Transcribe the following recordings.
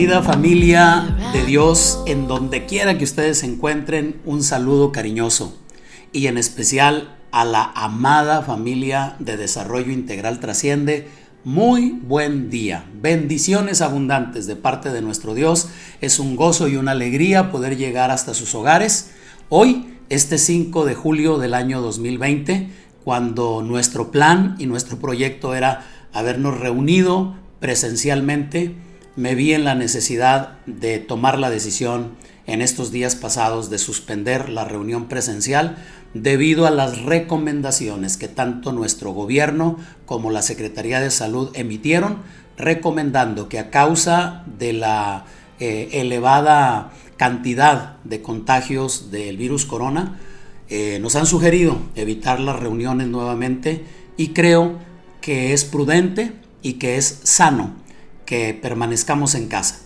Querida familia de Dios, en donde quiera que ustedes se encuentren, un saludo cariñoso y en especial a la amada familia de Desarrollo Integral Trasciende. Muy buen día, bendiciones abundantes de parte de nuestro Dios. Es un gozo y una alegría poder llegar hasta sus hogares hoy, este 5 de julio del año 2020, cuando nuestro plan y nuestro proyecto era habernos reunido presencialmente. Me vi en la necesidad de tomar la decisión en estos días pasados de suspender la reunión presencial debido a las recomendaciones que tanto nuestro gobierno como la Secretaría de Salud emitieron, recomendando que a causa de la elevada cantidad de contagios del virus corona, nos han sugerido evitar las reuniones nuevamente, y creo que es prudente y que es sano que permanezcamos en casa.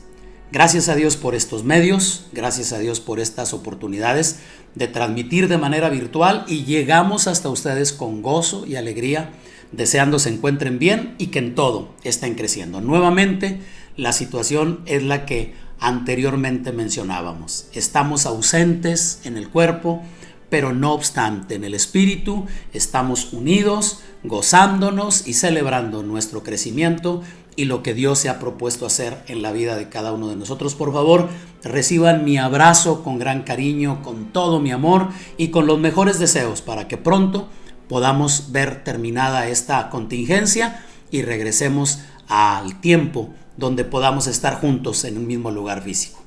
Gracias a Dios por estos medios, gracias a Dios por estas oportunidades de transmitir de manera virtual, y llegamos hasta ustedes con gozo y alegría, deseando se encuentren bien y que en todo estén creciendo. Nuevamente, la situación es la que anteriormente mencionábamos. Estamos ausentes en el cuerpo, pero no obstante, en el espíritu estamos unidos, gozándonos y celebrando nuestro crecimiento y lo que Dios se ha propuesto hacer en la vida de cada uno de nosotros. Por favor, reciban mi abrazo con gran cariño, con todo mi amor y con los mejores deseos para que pronto podamos ver terminada esta contingencia y regresemos al tiempo donde podamos estar juntos en un mismo lugar físico.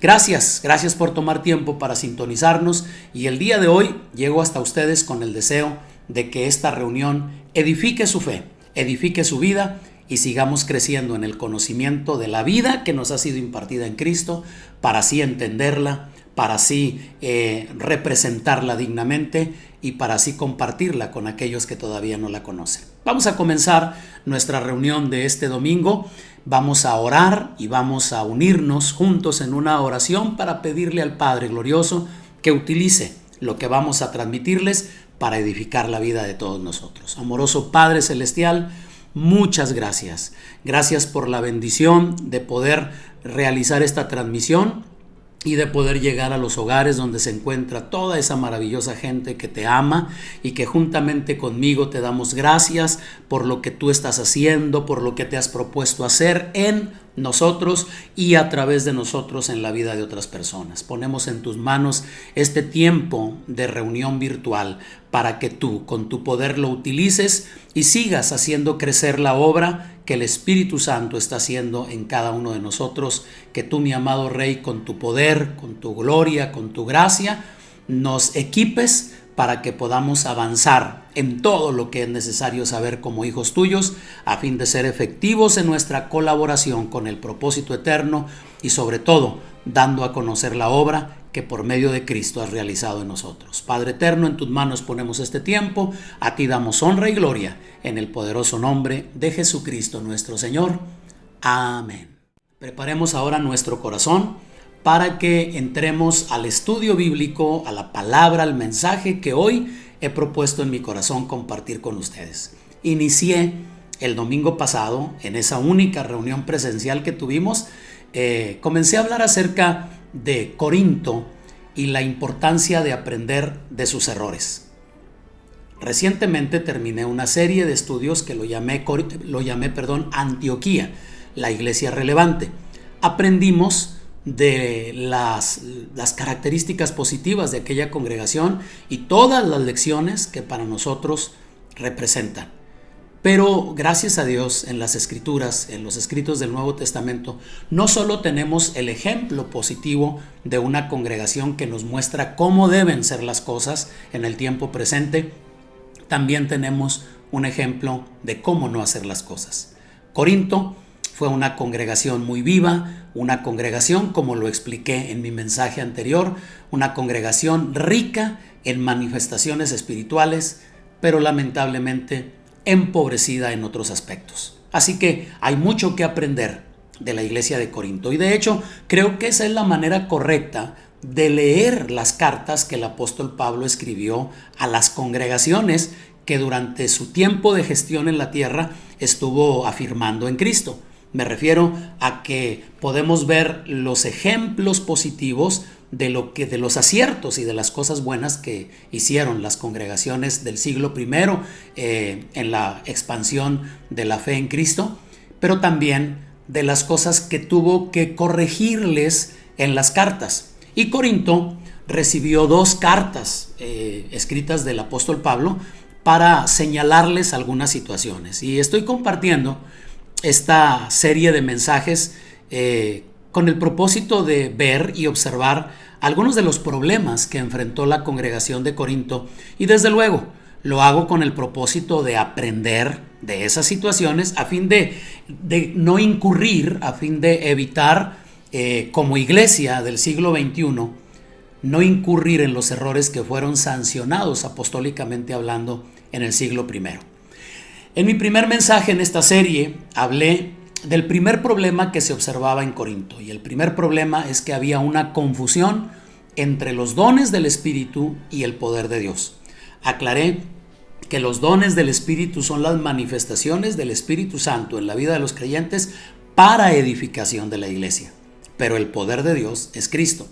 Gracias por tomar tiempo para sintonizarnos, y el día de hoy llego hasta ustedes con el deseo de que esta reunión edifique su fe, edifique su vida, y sigamos creciendo en el conocimiento de la vida que nos ha sido impartida en Cristo, para así entenderla, para así representarla dignamente y para así compartirla con aquellos que todavía no la conocen. Vamos a comenzar nuestra reunión de este domingo. Vamos a orar y vamos a unirnos juntos en una oración para pedirle al Padre Glorioso que utilice lo que vamos a transmitirles para edificar la vida de todos nosotros. Amoroso Padre Celestial, muchas gracias. Gracias por la bendición de poder realizar esta transmisión y de poder llegar a los hogares donde se encuentra toda esa maravillosa gente que te ama y que juntamente conmigo te damos gracias por lo que tú estás haciendo, por lo que te has propuesto hacer en nosotros y a través de nosotros en la vida de otras personas. Ponemos en tus manos este tiempo de reunión virtual para que tú con tu poder lo utilices y sigas haciendo crecer la obra que el Espíritu Santo está haciendo en cada uno de nosotros. Que tú, mi amado Rey, con tu poder, con tu gloria, con tu gracia, nos equipes para que podamos avanzar en todo lo que es necesario saber como hijos tuyos, a fin de ser efectivos en nuestra colaboración con el propósito eterno y sobre todo dando a conocer la obra que por medio de Cristo has realizado en nosotros. Padre eterno, en tus manos ponemos este tiempo, a ti damos honra y gloria, en el poderoso nombre de Jesucristo nuestro Señor. Amén. Preparemos ahora nuestro corazón para que entremos al estudio bíblico, a la palabra, al mensaje que hoy he propuesto en mi corazón compartir con ustedes. Inicié el domingo pasado, en esa única reunión presencial que tuvimos, comencé a hablar acerca de Corinto y la importancia de aprender de sus errores. Recientemente terminé una serie de estudios que lo llamé Antioquía, la iglesia relevante. Aprendimos de las características positivas de aquella congregación y todas las lecciones que para nosotros representan. Pero gracias a Dios, en las Escrituras, en los escritos del Nuevo Testamento, no solo tenemos el ejemplo positivo de una congregación que nos muestra cómo deben ser las cosas en el tiempo presente, también tenemos un ejemplo de cómo no hacer las cosas. Corinto fue una congregación muy viva, una congregación, como lo expliqué en mi mensaje anterior, una congregación rica en manifestaciones espirituales, pero lamentablemente empobrecida en otros aspectos. Así que hay mucho que aprender de la iglesia de Corinto, y de hecho creo que esa es la manera correcta de leer las cartas que el apóstol Pablo escribió a las congregaciones que durante su tiempo de gestión en la tierra estuvo afirmando en Cristo. Me refiero a que podemos ver los ejemplos positivos de los aciertos y de las cosas buenas que hicieron las congregaciones del siglo I en la expansión de la fe en Cristo, pero también de las cosas que tuvo que corregirles en las cartas. Y Corinto recibió 2 cartas escritas del apóstol Pablo para señalarles algunas situaciones. Y estoy compartiendo esta serie de mensajes con el propósito de ver y observar algunos de los problemas que enfrentó la congregación de Corinto, y desde luego lo hago con el propósito de aprender de esas situaciones a fin de no incurrir, a fin de evitar como iglesia del siglo XXI no incurrir en los errores que fueron sancionados apostólicamente hablando en el siglo I. En mi primer mensaje en esta serie hablé del primer problema que se observaba en Corinto, y el primer problema es que había una confusión entre los dones del Espíritu y el poder de Dios. Aclaré que los dones del Espíritu son las manifestaciones del Espíritu Santo en la vida de los creyentes para edificación de la iglesia, pero el poder de Dios es Cristo.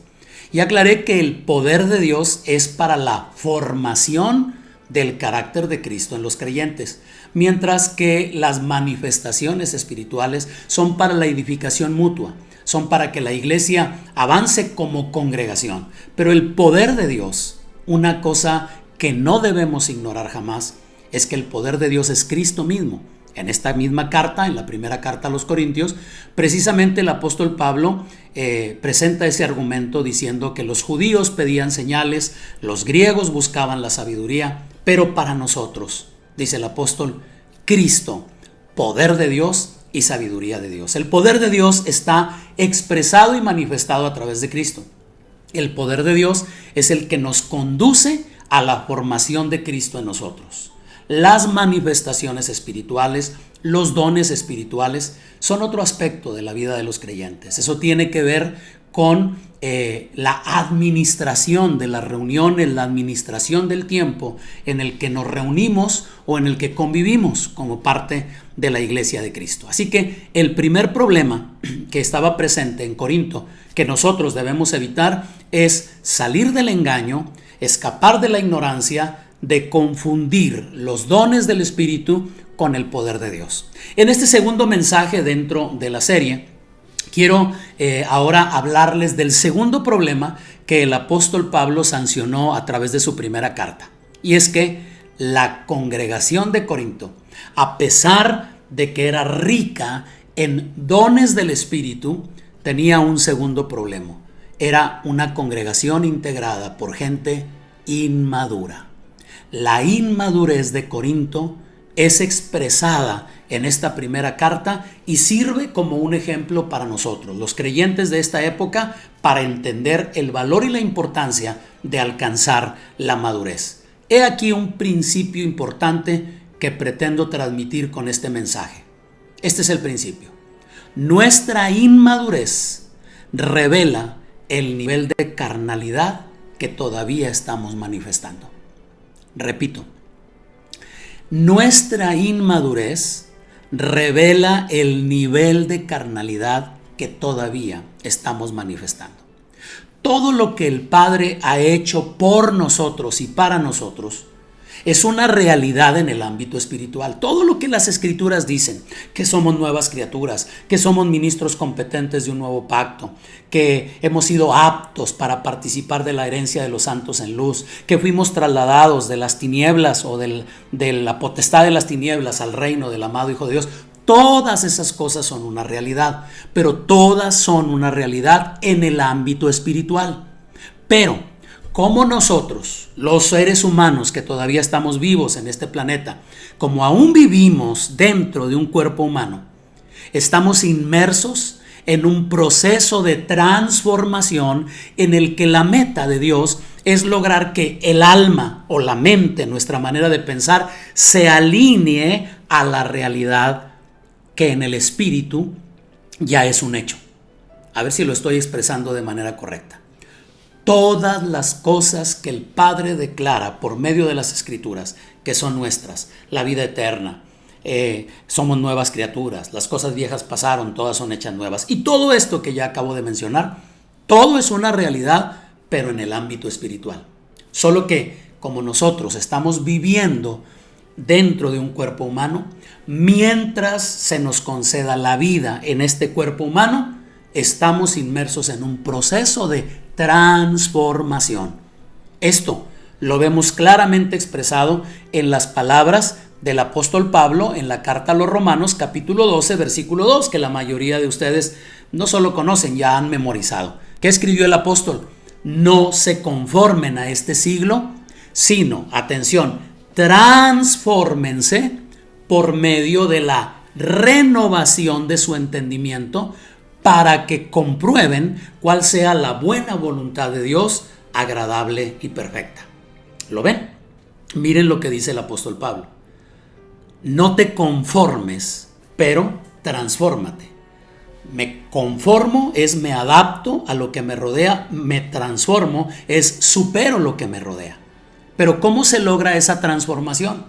Y aclaré que el poder de Dios es para la formación del carácter de Cristo en los creyentes, mientras que las manifestaciones espirituales son para la edificación mutua, son para que la iglesia avance como congregación. Pero el poder de Dios, una cosa que no debemos ignorar jamás, es que el poder de Dios es Cristo mismo. En esta misma carta, en la primera carta a los Corintios, precisamente el apóstol Pablo presenta ese argumento diciendo que los judíos pedían señales, los griegos buscaban la sabiduría, pero para nosotros, dice el apóstol, Cristo, poder de Dios y sabiduría de Dios. El poder de Dios está expresado y manifestado a través de Cristo. El poder de Dios es el que nos conduce a la formación de Cristo en nosotros. Las manifestaciones espirituales, los dones espirituales, son otro aspecto de la vida de los creyentes. Eso tiene que ver con la administración de las reuniones, la administración del tiempo en el que nos reunimos o en el que convivimos como parte de la iglesia de Cristo. Así que el primer problema que estaba presente en Corinto, que nosotros debemos evitar, es salir del engaño, escapar de la ignorancia, de confundir los dones del Espíritu con el poder de Dios. En este segundo mensaje dentro de la serie, quiero ahora hablarles del segundo problema que el apóstol Pablo sancionó a través de su primera carta. Y es que la congregación de Corinto, a pesar de que era rica en dones del Espíritu, tenía un segundo problema. Era una congregación integrada por gente inmadura. La inmadurez de Corinto es expresada en esta primera carta y sirve como un ejemplo para nosotros, los creyentes de esta época, para entender el valor y la importancia de alcanzar la madurez. He aquí un principio importante que pretendo transmitir con este mensaje. Este es el principio. Nuestra inmadurez revela el nivel de carnalidad que todavía estamos manifestando. Repito, nuestra inmadurez revela el nivel de carnalidad que todavía estamos manifestando. Todo lo que el Padre ha hecho por nosotros y para nosotros es una realidad en el ámbito espiritual. Todo lo que las Escrituras dicen, que somos nuevas criaturas, que somos ministros competentes de un nuevo pacto, que hemos sido aptos para participar de la herencia de los santos en luz, que fuimos trasladados de las tinieblas o de la potestad de las tinieblas al reino del amado Hijo de Dios. Todas esas cosas son una realidad, pero todas son una realidad en el ámbito espiritual. Pero como nosotros, los seres humanos que todavía estamos vivos en este planeta, como aún vivimos dentro de un cuerpo humano, estamos inmersos en un proceso de transformación en el que la meta de Dios es lograr que el alma o la mente, nuestra manera de pensar, se alinee a la realidad que en el espíritu ya es un hecho. A ver si lo estoy expresando de manera correcta. Todas las cosas que el Padre declara por medio de las Escrituras, que son nuestras, la vida eterna, somos nuevas criaturas, las cosas viejas pasaron, todas son hechas nuevas. Y todo esto que ya acabo de mencionar, todo es una realidad, pero en el ámbito espiritual. Solo que como nosotros estamos viviendo dentro de un cuerpo humano, mientras se nos conceda la vida en este cuerpo humano, estamos inmersos en un proceso de transformación. Esto lo vemos claramente expresado en las palabras del apóstol Pablo en la carta a los Romanos, capítulo 12, versículo 2, que la mayoría de ustedes no solo conocen, ya han memorizado. ¿Qué escribió el apóstol? No se conformen a este siglo, sino, atención, transfórmense por medio de la renovación de su entendimiento para que comprueben cuál sea la buena voluntad de Dios, agradable y perfecta. ¿Lo ven? Miren lo que dice el apóstol Pablo. No te conformes, pero transfórmate. Me conformo es me adapto a lo que me rodea, me transformo es supero lo que me rodea. Pero ¿cómo se logra esa transformación?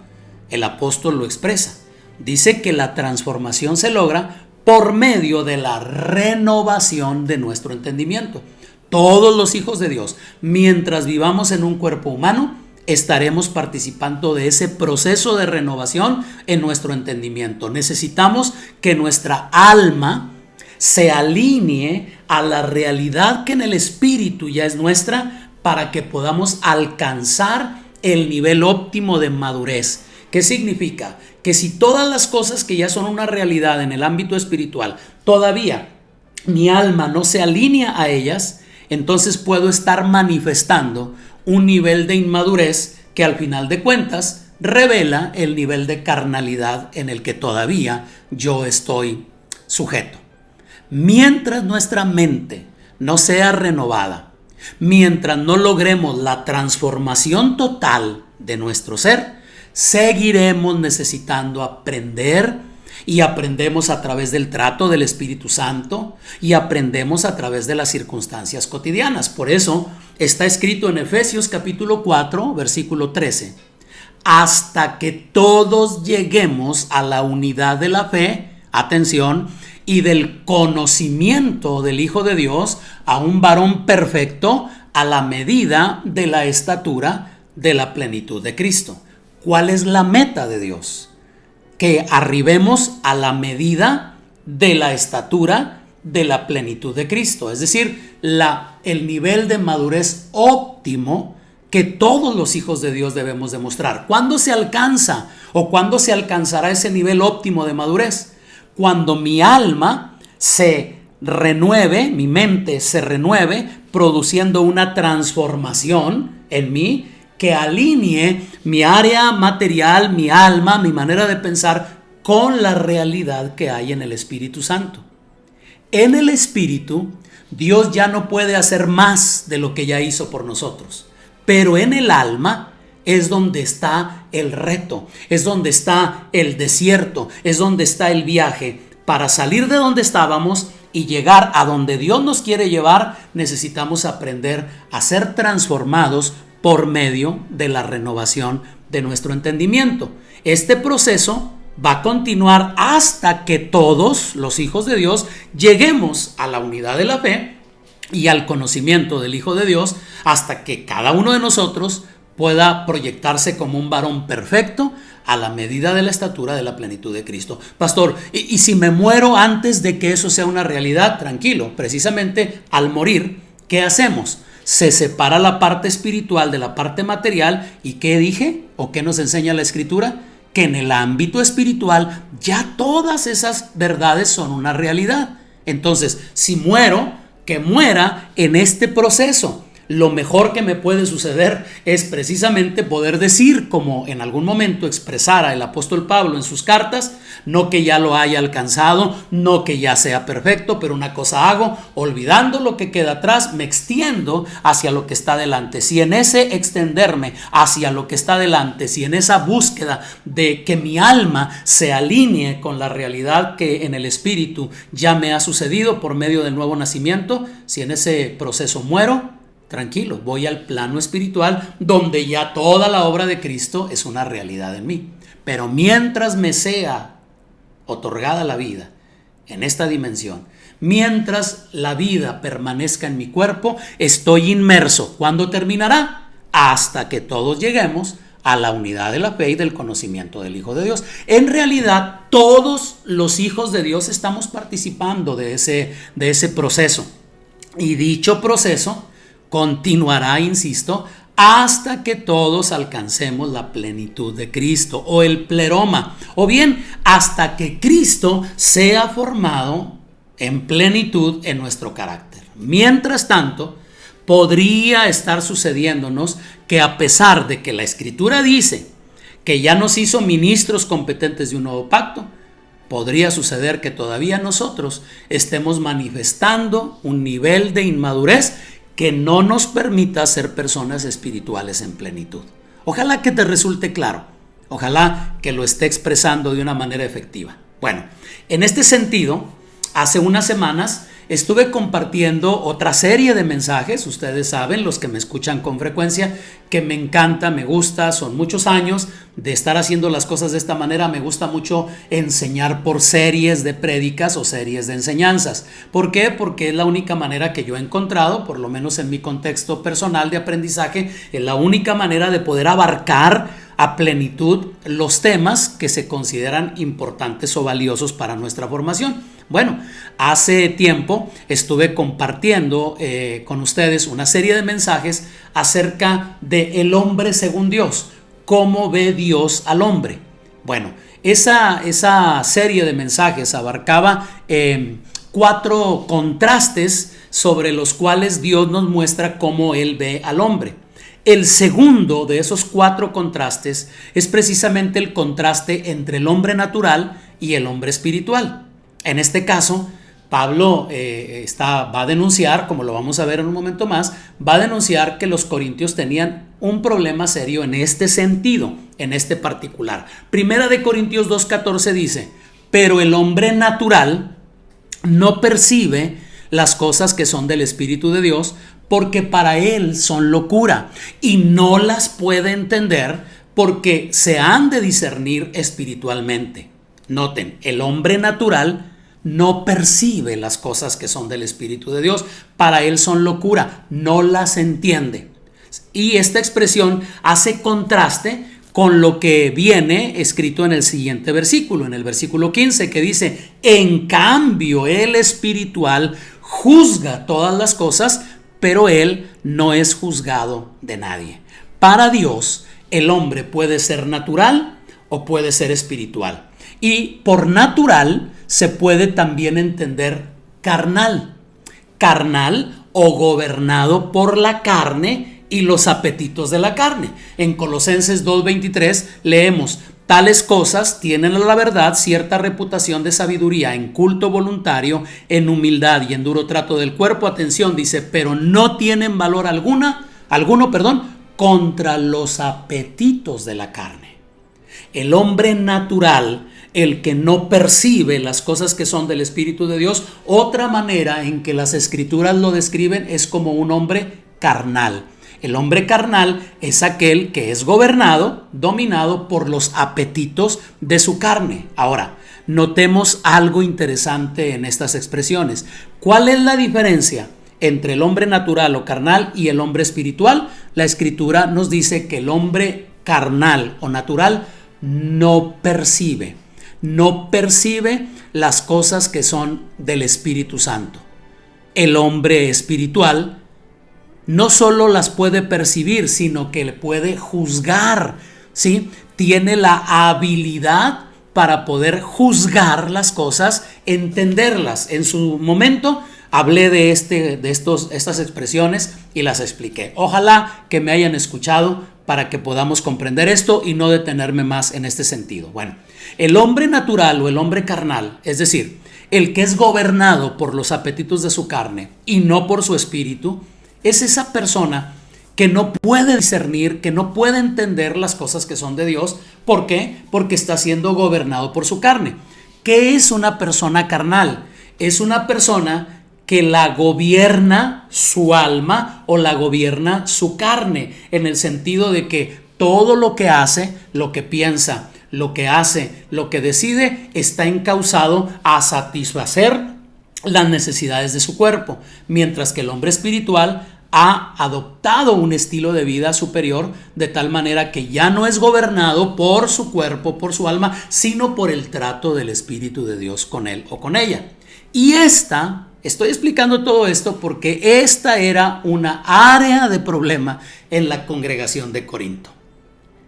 El apóstol lo expresa. Dice que la transformación se logra por medio de la renovación de nuestro entendimiento. Todos los hijos de Dios, mientras vivamos en un cuerpo humano, estaremos participando de ese proceso de renovación en nuestro entendimiento. Necesitamos que nuestra alma se alinee a la realidad que en el espíritu ya es nuestra para que podamos alcanzar el nivel óptimo de madurez. ¿Qué significa? Que si todas las cosas que ya son una realidad en el ámbito espiritual, todavía mi alma no se alinea a ellas, entonces puedo estar manifestando un nivel de inmadurez que al final de cuentas revela el nivel de carnalidad en el que todavía yo estoy sujeto. Mientras nuestra mente no sea renovada, mientras no logremos la transformación total de nuestro ser, seguiremos necesitando aprender, y aprendemos a través del trato del Espíritu Santo y aprendemos a través de las circunstancias cotidianas. Por eso está escrito en Efesios capítulo 4, versículo 13, hasta que todos lleguemos a la unidad de la fe, atención, y del conocimiento del Hijo de Dios, a un varón perfecto, a la medida de la estatura de la plenitud de Cristo. ¿Cuál es la meta de Dios? Que arribemos a la medida de la estatura de la plenitud de Cristo, es decir, el nivel de madurez óptimo que todos los hijos de Dios debemos demostrar. ¿Cuándo se alcanza o cuándo se alcanzará ese nivel óptimo de madurez? Cuando mi alma se renueve, mi mente se renueve, produciendo una transformación en mí que alinee mi área material, mi alma, mi manera de pensar con la realidad que hay en el Espíritu Santo. En el Espíritu, Dios ya no puede hacer más de lo que ya hizo por nosotros, pero en el alma es donde está el reto, es donde está el desierto, es donde está el viaje. Para salir de donde estábamos y llegar a donde Dios nos quiere llevar, necesitamos aprender a ser transformados por medio de la renovación de nuestro entendimiento. Este proceso va a continuar hasta que todos los hijos de Dios lleguemos a la unidad de la fe y al conocimiento del Hijo de Dios, hasta que cada uno de nosotros pueda proyectarse como un varón perfecto a la medida de la estatura de la plenitud de Cristo. Pastor, ¿y si me muero antes de que eso sea una realidad? Tranquilo, precisamente al morir, ¿qué hacemos? Se separa la parte espiritual de la parte material. ¿Y qué dije? ¿O qué nos enseña la Escritura? Que en el ámbito espiritual ya todas esas verdades son una realidad. Entonces, si muero, que muera en este proceso. Lo mejor que me puede suceder es precisamente poder decir, como en algún momento expresara el apóstol Pablo en sus cartas, no que ya lo haya alcanzado, no que ya sea perfecto, pero una cosa hago, olvidando lo que queda atrás, me extiendo hacia lo que está delante. Si en ese extenderme hacia lo que está delante, si en esa búsqueda de que mi alma se alinee con la realidad que en el espíritu ya me ha sucedido por medio del nuevo nacimiento, si en ese proceso muero, tranquilo, voy al plano espiritual donde ya toda la obra de Cristo es una realidad en mí. Pero mientras me sea otorgada la vida en esta dimensión, mientras la vida permanezca en mi cuerpo, estoy inmerso. ¿Cuándo terminará? Hasta que todos lleguemos a la unidad de la fe y del conocimiento del Hijo de Dios. En realidad, todos los hijos de Dios estamos participando de ese proceso. Y dicho proceso continuará, insisto, hasta que todos alcancemos la plenitud de Cristo, o el pleroma, o bien hasta que Cristo sea formado en plenitud en nuestro carácter. Mientras tanto, podría estar sucediéndonos que, a pesar de que la Escritura dice que ya nos hizo ministros competentes de un nuevo pacto, podría suceder que todavía nosotros estemos manifestando un nivel de inmadurez que no nos permita ser personas espirituales en plenitud. Ojalá que te resulte claro, ojalá que lo esté expresando de una manera efectiva. Bueno, en este sentido, hace unas semanas estuve compartiendo otra serie de mensajes. Ustedes saben, los que me escuchan con frecuencia, que me encanta, me gusta, son muchos años de estar haciendo las cosas de esta manera. Me gusta mucho enseñar por series de prédicas o series de enseñanzas. ¿Por qué? Porque es la única manera que yo he encontrado, por lo menos en mi contexto personal de aprendizaje, es la única manera de poder abarcar a plenitud los temas que se consideran importantes o valiosos para nuestra formación. Bueno, hace tiempo estuve compartiendo con ustedes una serie de mensajes acerca de el hombre según Dios, cómo ve Dios al hombre. Bueno, esa serie de mensajes abarcaba 4 contrastes sobre los cuales Dios nos muestra cómo Él ve al hombre. El segundo de esos 4 contrastes es precisamente el contraste entre el hombre natural y el hombre espiritual. En este caso, Pablo va a denunciar, como lo vamos a ver en un momento más, va a denunciar que los corintios tenían un problema serio en este sentido, en este particular. Primera de Corintios 2:14 dice: pero el hombre natural no percibe las cosas que son del Espíritu de Dios, porque para él son locura, y no las puede entender porque se han de discernir espiritualmente. Noten, el hombre natural no percibe las cosas que son del Espíritu de Dios, para él son locura, no las entiende. Y esta expresión hace contraste con lo que viene escrito en el siguiente versículo, en el versículo 15, que dice: en cambio el espiritual juzga todas las cosas, pero él no es juzgado de nadie. Para Dios, el hombre puede ser natural o puede ser espiritual. Y por natural se puede también entender carnal. Carnal o gobernado por la carne y los apetitos de la carne. En Colosenses 2:23 leemos: tales cosas tienen a la verdad cierta reputación de sabiduría, en culto voluntario, en humildad y en duro trato del cuerpo. Atención, dice, pero no tienen valor alguno, contra los apetitos de la carne. El hombre natural, el que no percibe las cosas que son del Espíritu de Dios, otra manera en que las Escrituras lo describen es como un hombre carnal. El hombre carnal es aquel que es gobernado, dominado por los apetitos de su carne. Ahora, notemos algo interesante en estas expresiones. ¿Cuál es la diferencia entre el hombre natural o carnal y el hombre espiritual? La Escritura nos dice que el hombre carnal o natural no percibe las cosas que son del Espíritu Santo. El hombre espiritual no solo las puede percibir, sino que le puede juzgar, ¿sí? Tiene la habilidad para poder juzgar las cosas, entenderlas. En su momento hablé de estas expresiones y las expliqué. Ojalá que me hayan escuchado para que podamos comprender esto y no detenerme más en este sentido. Bueno, el hombre natural o el hombre carnal, es decir, el que es gobernado por los apetitos de su carne y no por su espíritu, es esa persona que no puede discernir, que no puede entender las cosas que son de Dios. ¿Por qué? Porque está siendo gobernado por su carne. ¿Qué es una persona carnal? Es una persona que la gobierna su alma o la gobierna su carne, en el sentido de que todo lo que hace, lo que piensa, lo que hace, lo que decide, está encauzado a satisfacer las necesidades de su cuerpo, mientras que el hombre espiritual ha adoptado un estilo de vida superior, de tal manera que ya no es gobernado por su cuerpo, por su alma, sino por el trato del Espíritu de Dios con él o con ella. Y estoy explicando todo esto porque esta era una área de problema en la congregación de Corinto.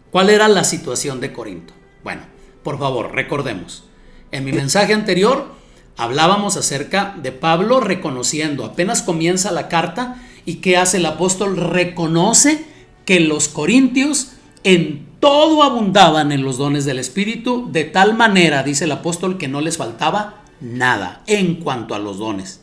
¿Cuál era la situación de Corinto? Bueno, por favor, recordemos. En mi mensaje anterior hablábamos acerca de Pablo reconociendo, apenas comienza la carta, ¿y qué hace el apóstol? Reconoce que los corintios en todo abundaban en los dones del Espíritu, de tal manera, dice el apóstol, que no les faltaba nada en cuanto a los dones.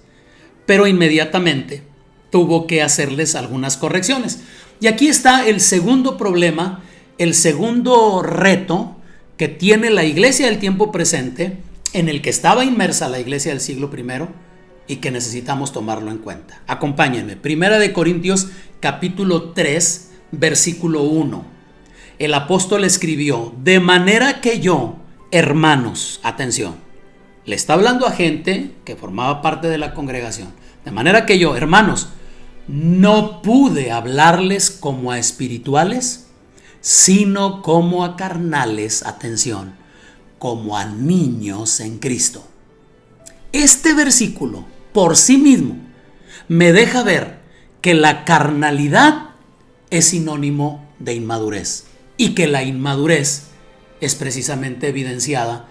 Pero inmediatamente tuvo que hacerles algunas correcciones. Y aquí está el segundo problema, el segundo reto que tiene la iglesia del tiempo presente, en el que estaba inmersa la iglesia del siglo I y que necesitamos tomarlo en cuenta. Acompáñenme. Primera de Corintios capítulo 3, versículo 1. El apóstol escribió: de manera que yo, hermanos, atención, le está hablando a gente que formaba parte de la congregación. De manera que yo, hermanos, no pude hablarles como a espirituales, sino como a carnales, atención, como a niños en Cristo. Este versículo por sí mismo me deja ver que la carnalidad es sinónimo de inmadurez y que la inmadurez es precisamente evidenciada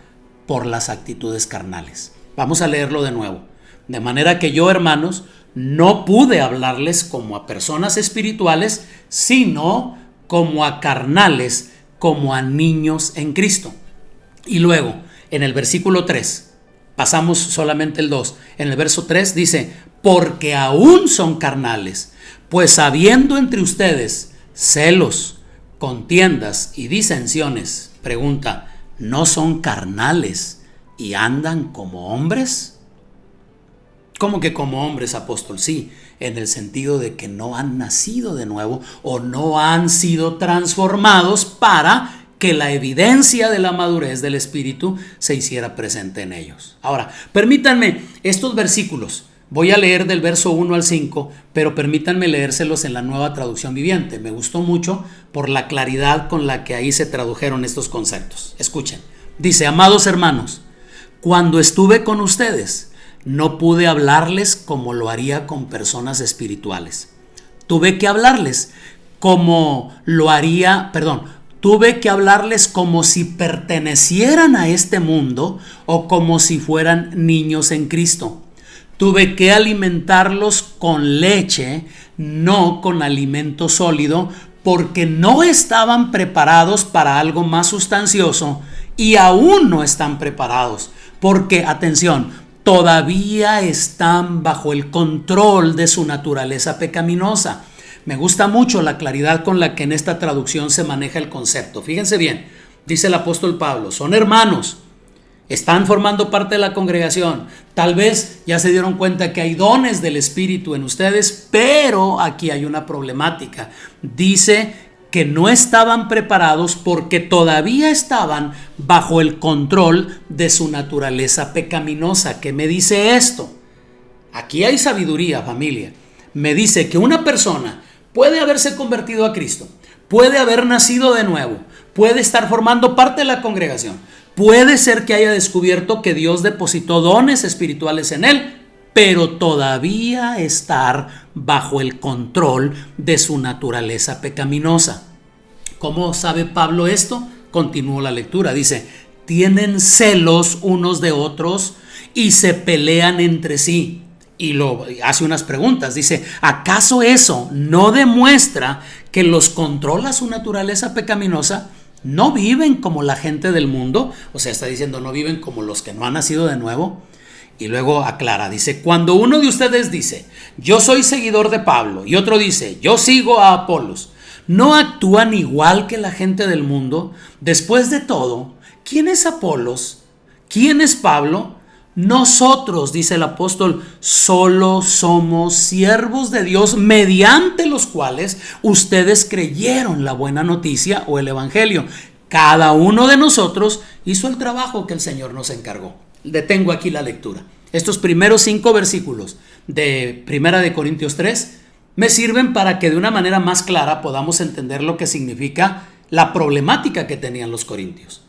por las actitudes carnales. Vamos a leerlo de nuevo. De manera que yo, hermanos, no pude hablarles como a personas espirituales, sino como a carnales, como a niños en Cristo. Y luego, en el versículo 3, pasamos solamente el 2. En el verso 3 dice: porque aún son carnales, pues habiendo entre ustedes celos, contiendas y disensiones. Pregunta: ¿no son carnales y andan como hombres? ¿Cómo que como hombres, apóstol? Sí, en el sentido de que no han nacido de nuevo o no han sido transformados para que la evidencia de la madurez del Espíritu se hiciera presente en ellos. Ahora, permítanme estos versículos. Voy a leer del verso 1 al 5, pero permítanme leérselos en la Nueva Traducción Viviente. Me gustó mucho por la claridad con la que ahí se tradujeron estos conceptos. Escuchen. Dice: amados hermanos, cuando estuve con ustedes, no pude hablarles como lo haría con personas espirituales. Tuve que hablarles como si pertenecieran a este mundo o como si fueran niños en Cristo. Tuve que alimentarlos con leche, no con alimento sólido, porque no estaban preparados para algo más sustancioso y aún no están preparados, porque, atención, todavía están bajo el control de su naturaleza pecaminosa. Me gusta mucho la claridad con la que en esta traducción se maneja el concepto. Fíjense bien, dice el apóstol Pablo: son hermanos, están formando parte de la congregación, tal vez ya se dieron cuenta que hay dones del Espíritu en ustedes, pero aquí hay una problemática. Dice que no estaban preparados porque todavía estaban bajo el control de su naturaleza pecaminosa. ¿Qué me dice esto? Aquí hay sabiduría, familia. Me dice que una persona puede haberse convertido a Cristo, puede haber nacido de nuevo, puede estar formando parte de la congregación, puede ser que haya descubierto que Dios depositó dones espirituales en él, pero todavía estar bajo el control de su naturaleza pecaminosa. ¿Cómo sabe Pablo esto? Continúo la lectura. Dice: tienen celos unos de otros y se pelean entre sí. Y hace unas preguntas. Dice: ¿acaso eso no demuestra que los controla su naturaleza pecaminosa? ¿No viven como la gente del mundo? O sea, está diciendo, no viven como los que no han nacido de nuevo. Y luego aclara, dice: cuando uno de ustedes dice, yo soy seguidor de Pablo, y otro dice, yo sigo a Apolos, ¿no actúan igual que la gente del mundo? Después de todo, ¿quién es Apolos? ¿Quién es Pablo? Nosotros, dice el apóstol, solo somos siervos de Dios, mediante los cuales ustedes creyeron la buena noticia o el evangelio. Cada uno de nosotros hizo el trabajo que el Señor nos encargó. Detengo aquí la lectura. Estos primeros 5 versículos de 1 Corintios 3 me sirven para que de una manera más clara podamos entender lo que significa la problemática que tenían los corintios.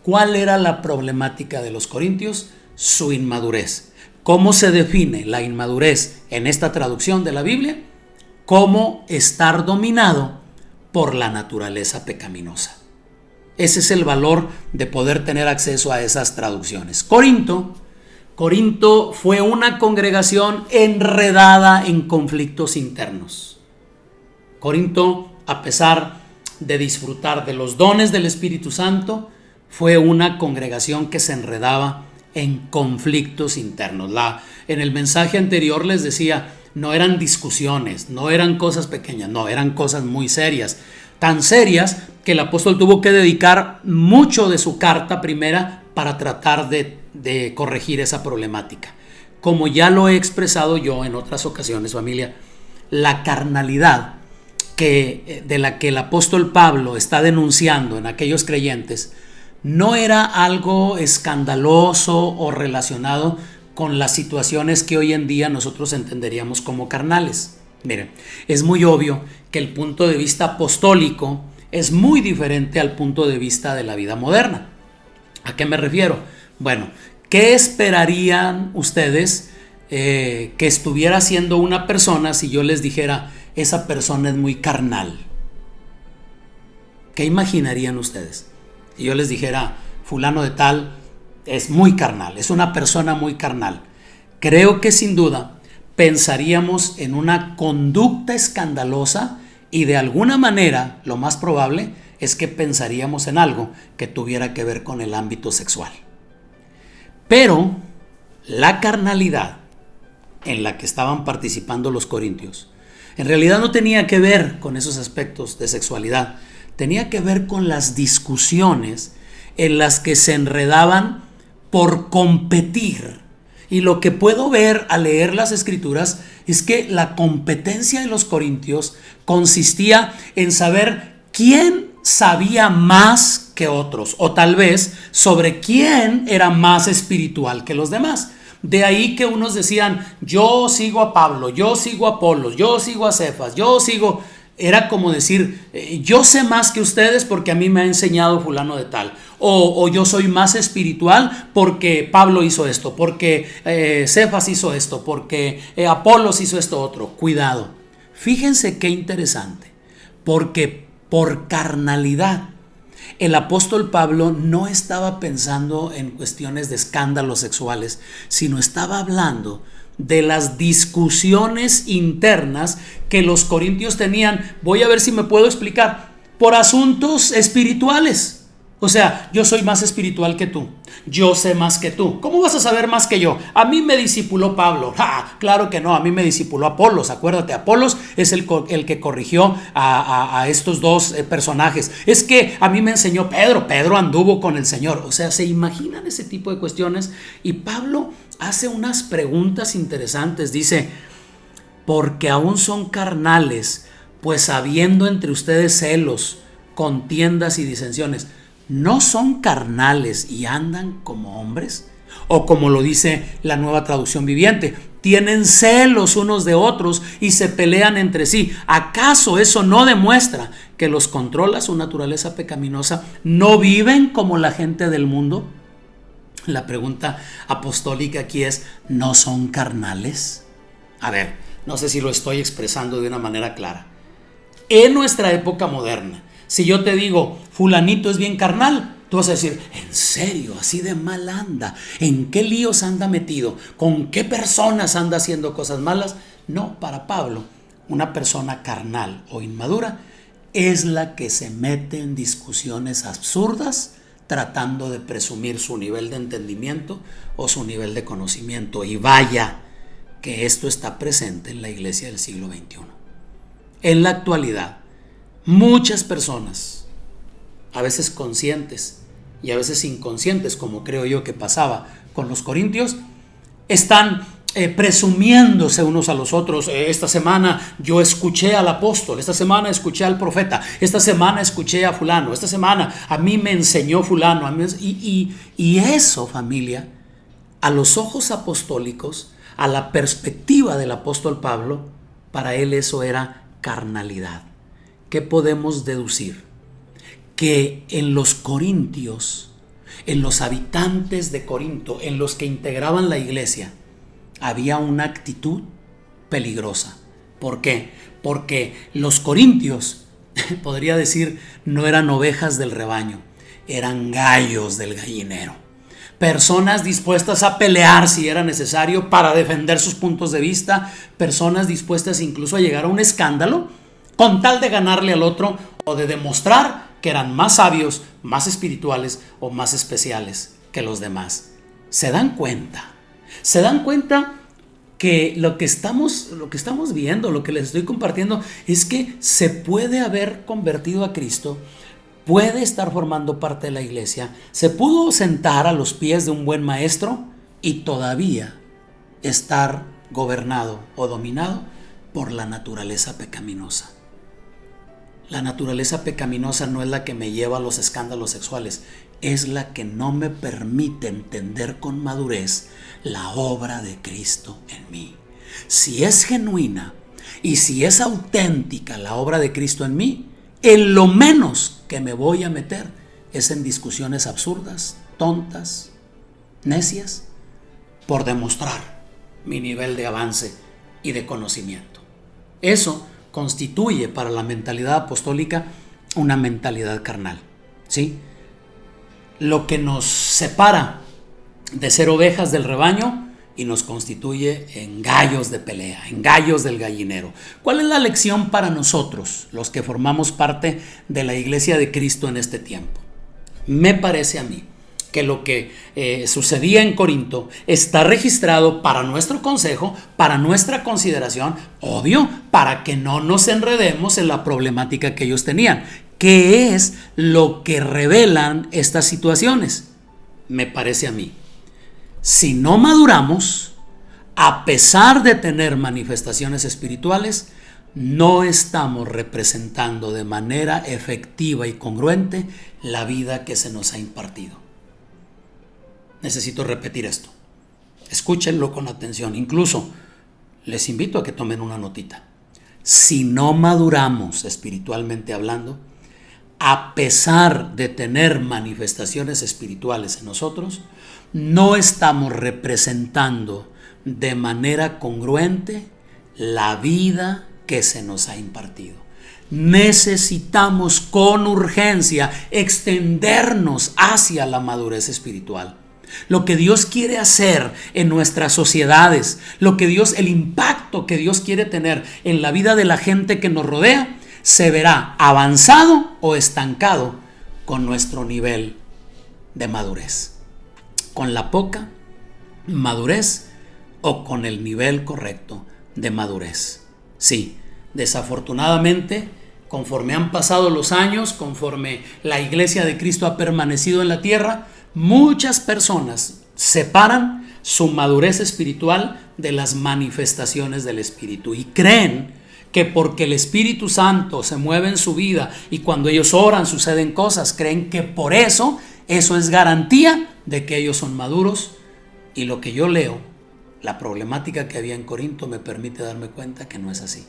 ¿Cuál era la problemática de los corintios? Su inmadurez. ¿Cómo se define la inmadurez en esta traducción de la Biblia? Como estar dominado por la naturaleza pecaminosa. Ese es el valor de poder tener acceso a esas traducciones. Corinto fue una congregación enredada en conflictos internos. Corinto, a pesar de disfrutar de los dones del Espíritu Santo, fue una congregación que se enredaba en conflictos internos. En el mensaje anterior les decía, no eran discusiones, no eran cosas pequeñas, no, eran cosas muy serias. Tan serias que el apóstol tuvo que dedicar mucho de su carta primera para tratar de corregir esa problemática. Como ya lo he expresado yo en otras ocasiones, familia, la carnalidad de la que el apóstol Pablo está denunciando en aquellos creyentes no era algo escandaloso o relacionado con las situaciones que hoy en día nosotros entenderíamos como carnales. Miren, es muy obvio que el punto de vista apostólico es muy diferente al punto de vista de la vida moderna. ¿A qué me refiero? Bueno, ¿qué esperarían ustedes que estuviera haciendo una persona si yo les dijera, esa persona es muy carnal? ¿Qué imaginarían ustedes? Si yo les dijera, fulano de tal es muy carnal, es una persona muy carnal. Creo que sin duda pensaríamos en una conducta escandalosa y de alguna manera lo más probable es que pensaríamos en algo que tuviera que ver con el ámbito sexual. Pero la carnalidad en la que estaban participando los corintios en realidad no tenía que ver con esos aspectos de sexualidad, tenía que ver con las discusiones en las que se enredaban por competir. Y lo que puedo ver al leer las escrituras es que la competencia de los corintios consistía en saber quién sabía más que otros, o tal vez sobre quién era más espiritual que los demás. De ahí que unos decían, yo sigo a Pablo, yo sigo a Apolos, yo sigo a Cefas, era como decir, yo sé más que ustedes porque a mí me ha enseñado fulano de tal. O yo soy más espiritual porque Pablo hizo esto, porque Cefas hizo esto, porque Apolos hizo esto otro. Cuidado, fíjense qué interesante, porque por carnalidad el apóstol Pablo no estaba pensando en cuestiones de escándalos sexuales, sino estaba hablando de las discusiones internas que los corintios tenían. Voy a ver si me puedo explicar. Por asuntos espirituales. O sea, yo soy más espiritual que tú. Yo sé más que tú. ¿Cómo vas a saber más que yo? A mí me discipuló Pablo. Claro que no, a mí me discipuló Apolos. Acuérdate, Apolos es el que corrigió a estos dos personajes. Es que a mí me enseñó Pedro. Pedro anduvo con el Señor. O sea, ¿se imaginan ese tipo de cuestiones? Y Pablo hace unas preguntas interesantes. Dice, porque aún son carnales, pues habiendo entre ustedes celos, contiendas y disensiones, ¿no son carnales y andan como hombres? O como lo dice la Nueva Traducción Viviente, tienen celos unos de otros y se pelean entre sí. ¿Acaso eso no demuestra que los controla su naturaleza pecaminosa? ¿No viven como la gente del mundo? La pregunta apostólica aquí es, ¿no son carnales? A ver, no sé si lo estoy expresando de una manera clara. En nuestra época moderna, si yo te digo, fulanito es bien carnal, tú vas a decir, ¿en serio? ¿Así de mal anda? ¿En qué líos anda metido? ¿Con qué personas anda haciendo cosas malas? No, para Pablo, una persona carnal o inmadura es la que se mete en discusiones absurdas tratando de presumir su nivel de entendimiento o su nivel de conocimiento. Y vaya que esto está presente en la iglesia del siglo XXI. En la actualidad, muchas personas, a veces conscientes y a veces inconscientes, como creo yo que pasaba con los corintios, están presumiéndose unos a los otros. Esta semana yo escuché al apóstol, esta semana escuché al profeta, esta semana escuché a fulano, esta semana a mí me enseñó fulano. Y eso, familia, a los ojos apostólicos, a la perspectiva del apóstol Pablo, para él eso era carnalidad. ¿Qué podemos deducir? Que en los corintios, en los habitantes de Corinto, en los que integraban la iglesia, había una actitud peligrosa. ¿Por qué? Porque los corintios, podría decir, no eran ovejas del rebaño, eran gallos del gallinero. Personas dispuestas a pelear si era necesario para defender sus puntos de vista, personas dispuestas incluso a llegar a un escándalo con tal de ganarle al otro o de demostrar que eran más sabios, más espirituales o más especiales que los demás. ¿Se dan cuenta? ¿Se dan cuenta que lo que estamos viendo, lo que les estoy compartiendo, es que se puede haber convertido a Cristo, puede estar formando parte de la iglesia, se pudo sentar a los pies de un buen maestro y todavía estar gobernado o dominado por la naturaleza pecaminosa? La naturaleza pecaminosa no es la que me lleva a los escándalos sexuales, es la que no me permite entender con madurez la obra de Cristo en mí. Si es genuina y si es auténtica la obra de Cristo en mí, en lo menos que me voy a meter es en discusiones absurdas, tontas, necias, por demostrar mi nivel de avance y de conocimiento. Eso constituye para la mentalidad apostólica una mentalidad carnal, ¿sí? Lo que nos separa de ser ovejas del rebaño y nos constituye en gallos de pelea, en gallos del gallinero. ¿Cuál es la lección para nosotros, los que formamos parte de la Iglesia de Cristo en este tiempo? Me parece a mí que lo que sucedía en Corinto está registrado para nuestro consejo, para nuestra consideración, obvio, para que no nos enredemos en la problemática que ellos tenían. ¿Qué es lo que revelan estas situaciones? Me parece a mí, si no maduramos, a pesar de tener manifestaciones espirituales, no estamos representando de manera efectiva y congruente la vida que se nos ha impartido. Necesito repetir esto. Escúchenlo con atención. Incluso les invito a que tomen una notita. Si no maduramos espiritualmente hablando, a pesar de tener manifestaciones espirituales en nosotros, no estamos representando de manera congruente la vida que se nos ha impartido. Necesitamos con urgencia extendernos hacia la madurez espiritual. Lo que Dios quiere hacer en nuestras sociedades, el impacto que Dios quiere tener en la vida de la gente que nos rodea, se verá avanzado o estancado con nuestro nivel de madurez, con la poca madurez o con el nivel correcto de madurez. Sí, desafortunadamente, conforme han pasado los años, conforme la Iglesia de Cristo ha permanecido en la tierra, muchas personas separan su madurez espiritual de las manifestaciones del Espíritu y creen que porque el Espíritu Santo se mueve en su vida y cuando ellos oran suceden cosas, creen que por eso es garantía de que ellos son maduros. Y lo que yo leo, la problemática que había en Corinto, me permite darme cuenta que no es así.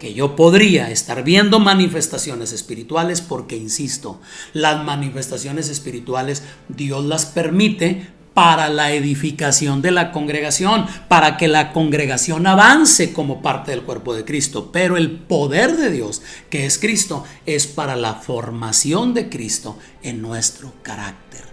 Que yo podría estar viendo manifestaciones espirituales porque, insisto, las manifestaciones espirituales Dios las permite para la edificación de la congregación, para que la congregación avance como parte del cuerpo de Cristo. Pero el poder de Dios, que es Cristo, es para la formación de Cristo en nuestro carácter.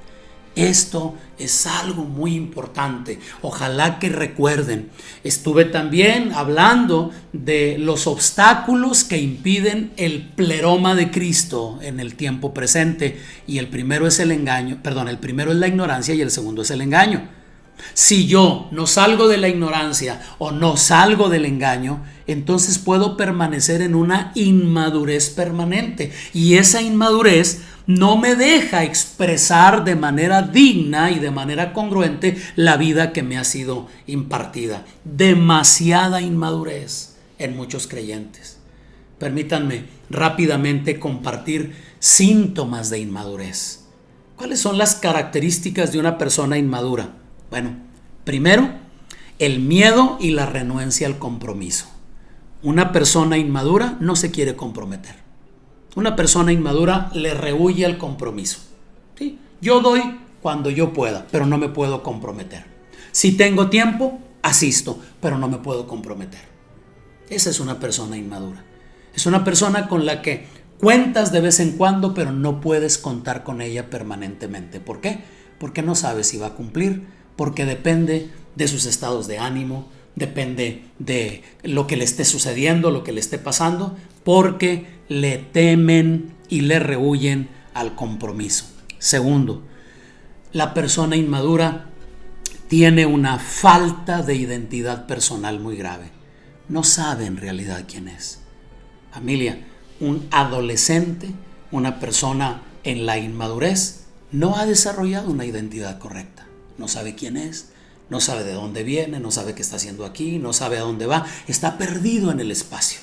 Esto es algo muy importante. Ojalá que recuerden. Estuve también hablando de los obstáculos que impiden el pleroma de Cristo en el tiempo presente. Y el primero es el engaño, el primero es la ignorancia y el segundo es el engaño. Si yo no salgo de la ignorancia o no salgo del engaño, entonces puedo permanecer en una inmadurez permanente. Y esa inmadurez no me deja expresar de manera digna y de manera congruente la vida que me ha sido impartida. Demasiada inmadurez en muchos creyentes. Permítanme rápidamente compartir síntomas de inmadurez. ¿Cuáles son las características de una persona inmadura? Bueno, primero, el miedo y la renuencia al compromiso. Una persona inmadura no se quiere comprometer. Una persona inmadura le rehúye al compromiso. ¿Sí? Yo doy cuando yo pueda, pero no me puedo comprometer. Si tengo tiempo, asisto, pero no me puedo comprometer. Esa es una persona inmadura. Es una persona con la que cuentas de vez en cuando, pero no puedes contar con ella permanentemente. ¿Por qué? Porque no sabes si va a cumplir, porque depende de sus estados de ánimo, depende de lo que le esté sucediendo, lo que le esté pasando, porque le temen y le rehúyen al compromiso. Segundo, la persona inmadura tiene una falta de identidad personal muy grave. No sabe en realidad quién es. Familia, un adolescente, una persona en la inmadurez, no ha desarrollado una identidad correcta. No sabe quién es, no sabe de dónde viene, no sabe qué está haciendo aquí, no sabe a dónde va, está perdido en el espacio.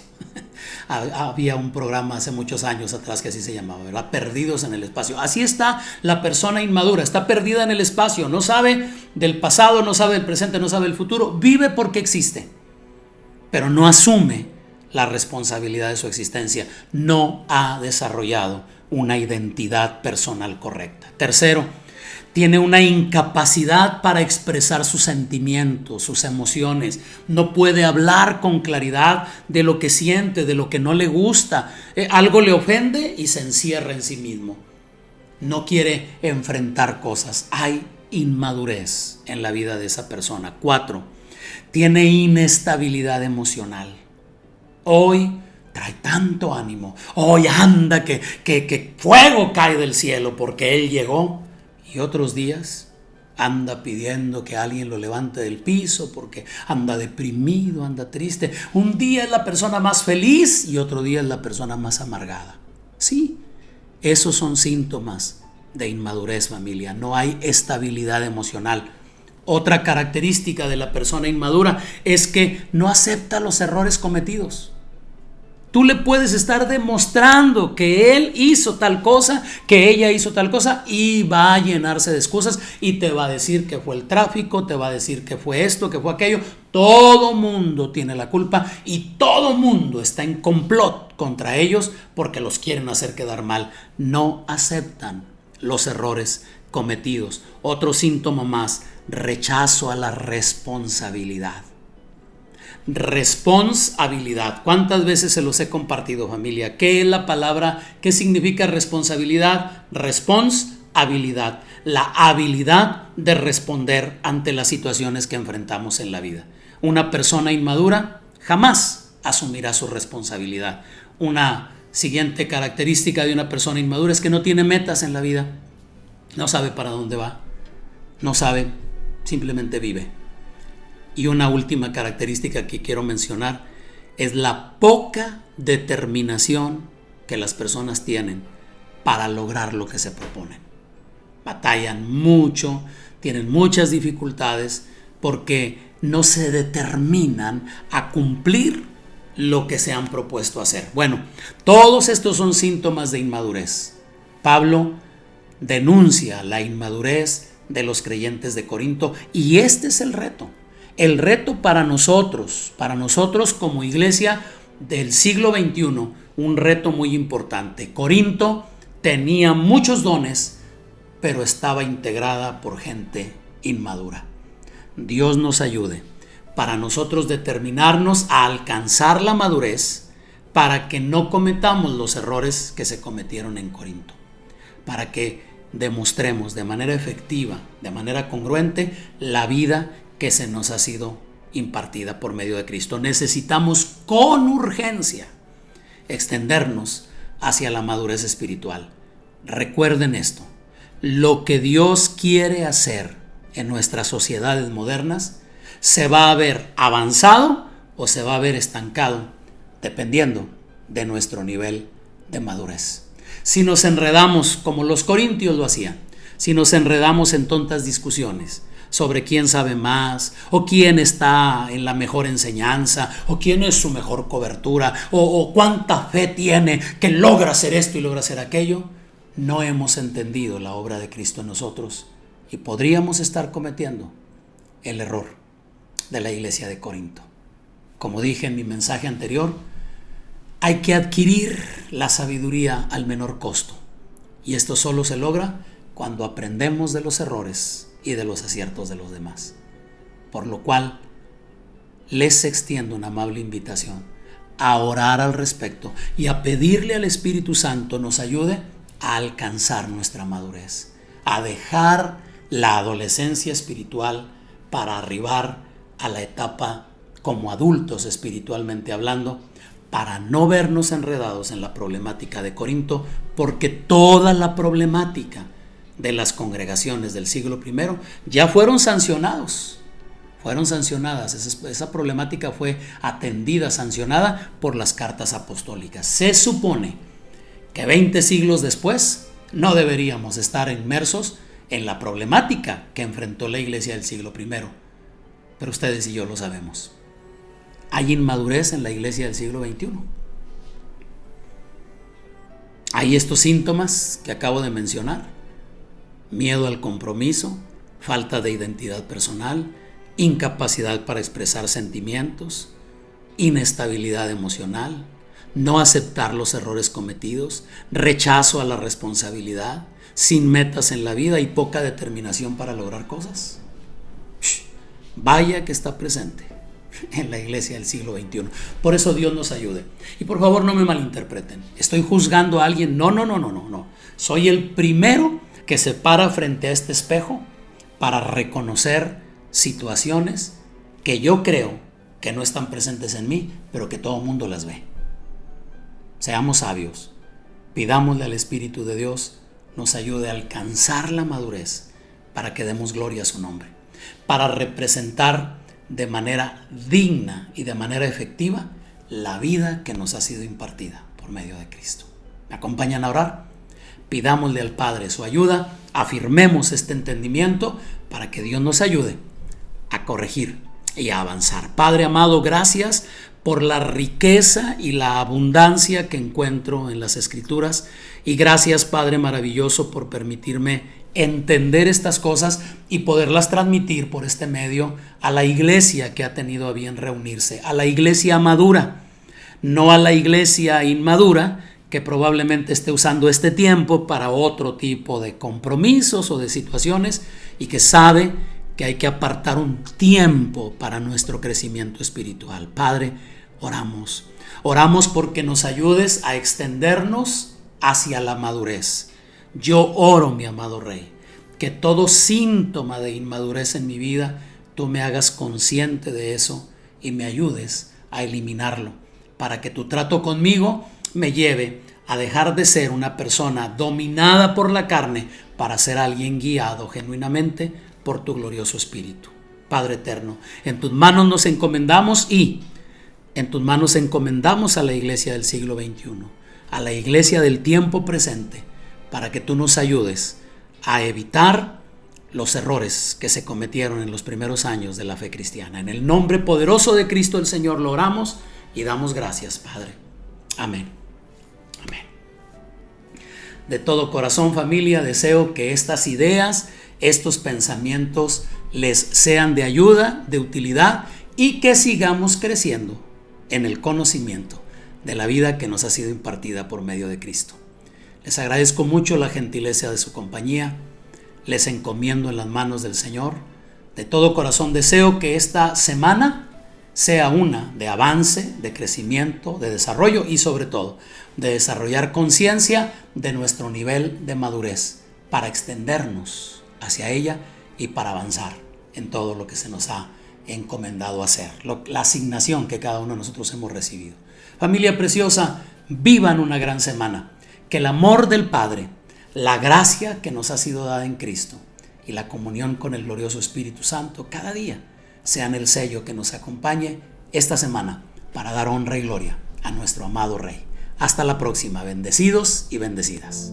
Había un programa hace muchos años atrás que así se llamaba, ¿verdad? Perdidos en el espacio. Así está la persona inmadura, está perdida en el espacio, no sabe del pasado, no sabe del presente, no sabe del futuro, vive porque existe, pero no asume la responsabilidad de su existencia, no ha desarrollado una identidad personal correcta. Tercero, tiene una incapacidad para expresar sus sentimientos, sus emociones. No puede hablar con claridad de lo que siente, de lo que no le gusta. Algo le ofende y se encierra en sí mismo. No quiere enfrentar cosas. Hay inmadurez en la vida de esa persona. 4, tiene inestabilidad emocional. Hoy trae tanto ánimo. Hoy anda que fuego cae del cielo porque él llegó. Y otros días anda pidiendo que alguien lo levante del piso porque anda deprimido, anda triste. Un día es la persona más feliz y otro día es la persona más amargada. Sí, esos son síntomas de inmadurez, familia. No hay estabilidad emocional. Otra característica de la persona inmadura es que no acepta los errores cometidos. Tú le puedes estar demostrando que él hizo tal cosa, que ella hizo tal cosa y va a llenarse de excusas y te va a decir que fue el tráfico, te va a decir que fue esto, que fue aquello. Todo mundo tiene la culpa y todo mundo está en complot contra ellos porque los quieren hacer quedar mal. No aceptan los errores cometidos. Otro síntoma más, rechazo a la responsabilidad. Responsabilidad. ¿Cuántas veces se los he compartido, familia? ¿Qué es la palabra? ¿Qué significa responsabilidad? Responsabilidad. La habilidad de responder ante las situaciones que enfrentamos en la vida. Una persona inmadura jamás asumirá su responsabilidad. Una siguiente característica de una persona inmadura es que no tiene metas en la vida. No sabe para dónde va. No sabe, simplemente vive. Y una última característica que quiero mencionar es la poca determinación que las personas tienen para lograr lo que se proponen. Batallan mucho, tienen muchas dificultades porque no se determinan a cumplir lo que se han propuesto hacer. Bueno, todos estos son síntomas de inmadurez. Pablo denuncia la inmadurez de los creyentes de Corinto y este es el reto. El reto para nosotros como iglesia del siglo XXI, un reto muy importante. Corinto tenía muchos dones, pero estaba integrada por gente inmadura. Dios nos ayude para nosotros determinarnos a alcanzar la madurez para que no cometamos los errores que se cometieron en Corinto, para que demostremos de manera efectiva, de manera congruente, la vida que se nos ha sido impartida por medio de Cristo. Necesitamos con urgencia extendernos hacia la madurez espiritual. Recuerden esto, lo que Dios quiere hacer en nuestras sociedades modernas, se va a ver avanzado o se va a ver estancado, dependiendo de nuestro nivel de madurez. Si nos enredamos como los corintios lo hacían, si nos enredamos en tontas discusiones sobre quién sabe más, o quién está en la mejor enseñanza, o quién es su mejor cobertura, o cuánta fe tiene que logra hacer esto y logra hacer aquello, no hemos entendido la obra de Cristo en nosotros y podríamos estar cometiendo el error de la iglesia de Corinto. Como dije en mi mensaje anterior, hay que adquirir la sabiduría al menor costo, y esto solo se logra cuando aprendemos de los errores y de los aciertos de los demás. Por lo cual, les extiendo una amable invitación a orar al respecto y a pedirle al Espíritu Santo nos ayude a alcanzar nuestra madurez, a dejar la adolescencia espiritual para arribar a la etapa como adultos espiritualmente hablando, para no vernos enredados en la problemática de Corinto, porque toda la problemática de las congregaciones del siglo I ya fueron sancionadas. Esa problemática fue atendida, sancionada por las cartas apostólicas. Se supone que 20 siglos después no deberíamos estar inmersos en la problemática que enfrentó la iglesia del siglo I, pero ustedes y yo lo sabemos. Hay inmadurez en la iglesia del siglo XXI. Hay estos síntomas que acabo de mencionar: miedo al compromiso, falta de identidad personal, incapacidad para expresar sentimientos, inestabilidad emocional, no aceptar los errores cometidos, rechazo a la responsabilidad, sin metas en la vida y poca determinación para lograr cosas. Vaya que está presente en la iglesia del siglo XXI. Por eso Dios nos ayude. Y por favor no me malinterpreten. ¿Estoy juzgando a alguien? No. Soy el primero que se para frente a este espejo para reconocer situaciones que yo creo que no están presentes en mí, pero que todo el mundo las ve. Seamos sabios. Pidámosle al Espíritu de Dios nos ayude a alcanzar la madurez para que demos gloria a su nombre, para representar de manera digna y de manera efectiva la vida que nos ha sido impartida por medio de Cristo. ¿Me acompañan a orar? Pidámosle al Padre su ayuda, afirmemos este entendimiento para que Dios nos ayude a corregir y a avanzar. Padre amado, gracias por la riqueza y la abundancia que encuentro en las Escrituras, y gracias, Padre maravilloso, por permitirme entender estas cosas y poderlas transmitir por este medio a la iglesia que ha tenido a bien reunirse, a la iglesia madura, no a la iglesia inmadura que probablemente esté usando este tiempo para otro tipo de compromisos o de situaciones y que sabe que hay que apartar un tiempo para nuestro crecimiento espiritual. Padre, oramos porque nos ayudes a extendernos hacia la madurez. Yo oro, mi amado Rey, que todo síntoma de inmadurez en mi vida, tú me hagas consciente de eso y me ayudes a eliminarlo, para que tu trato conmigo me lleve a dejar de ser una persona dominada por la carne para ser alguien guiado genuinamente por tu glorioso Espíritu. Padre eterno, en tus manos nos encomendamos y en tus manos encomendamos a la iglesia del siglo XXI, a la iglesia del tiempo presente, para que tú nos ayudes a evitar los errores que se cometieron en los primeros años de la fe cristiana. En el nombre poderoso de Cristo el Señor lo oramos y damos gracias, Padre. Amén. Amén. De todo corazón, familia, deseo que estas ideas, estos pensamientos les sean de ayuda, de utilidad, y que sigamos creciendo en el conocimiento de la vida que nos ha sido impartida por medio de Cristo. Les agradezco mucho la gentileza de su compañía. Les encomiendo en las manos del Señor. De todo corazón deseo que esta semana sea una de avance, de crecimiento, de desarrollo y sobre todo de desarrollar conciencia de nuestro nivel de madurez para extendernos hacia ella y para avanzar en todo lo que se nos ha encomendado hacer, la asignación que cada uno de nosotros hemos recibido. Familia preciosa, vivan una gran semana. Que el amor del Padre, la gracia que nos ha sido dada en Cristo y la comunión con el glorioso Espíritu Santo cada día sean el sello que nos acompañe esta semana para dar honra y gloria a nuestro amado Rey. Hasta la próxima, bendecidos y bendecidas.